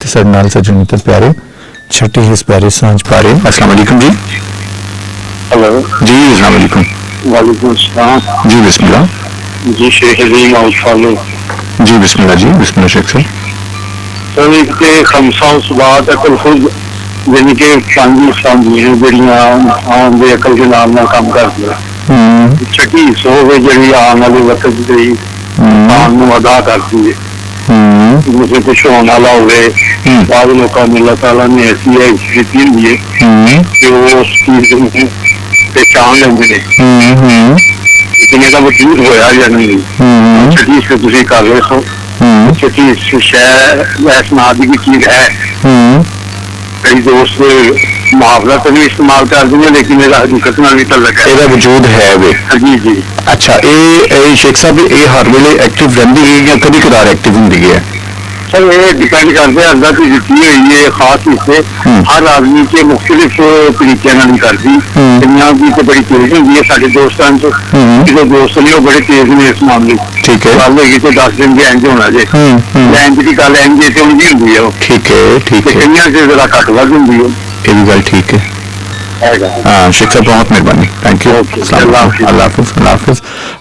कि साडे नाल सज्जन मित्र प्यारे छठी इस प्यारे सांझ पा रहे। अस्सलाम वालेकुम जी। हेलो जी अस्सलाम वालेकुम। वालेकुम सलाम जी बिस्मिल्लाह। जी शेख अजीम फॉलो जी बिस्मिल्लाह जी बिस्मिल्लाह शेख साहब। सर एक ते खमसा उस बात अकल खुद यानी कि पांच सामने जड़ियां आम दे अकल के नाम काम करती छठी सो वे जड़ी आने वाले वक्त की इंसान को अदा करती है मुझे कुछ होने वाला हो बाद लोगों ने अल्लाह ताला ने ऐसी स्थिति दी है कि वो उस चीज में पहचान लेंगे लेकिन ਇਹਦਾ ਵਜੂਦ ਹੋਇਆ ਜਾਂ ਨਹੀਂ ਛੱਡੀ से ਤੁਸੀਂ ਕਰ ਰਹੇ ਹੋ ਛੱਡੀ ਸ਼ਹਿਰ ਇਸ ਨਾਂ ਦੀ ਕੋਈ ਚੀਜ਼ ਹੈ कई दोस्त मुहावरा तो नहीं इस्तेमाल कर देंगे लेकिन ਇਹਦਾ हकीकत ਨਾਲ ਵੀ तल्लक है ਇਹਦਾ ਵਜੂਦ ਹੈ ਵੇ। जी जी अच्छा ਇਹ शेख साहब ਇਹ हर वेले एक्टिव रहती है या कभी कदार एक्टिव होंगी है? सर ये डिपेंड करते हैं अल्लाह की दी हुई है खास हिस्से हर आदमी के मुख्तलिफ तरीके नहीं करती दुनिया की तो बड़ी तेज होंगी है साढ़े दोस्तों जो दोस्त ने वो बड़े तेज ने इस मामले ठीक है गल होगी तो 10 दिन इंज होना जे इंज की गल इंज तो उंजी होंगी है ठीक है ठीक है कई जरा घट वध होंगी है ये भी गल ठीक है। हाँ शेख साहब बहुत मेहरबानी थैंक यू। अल्लाह हाफिज़ अल्लाह हाफिज़।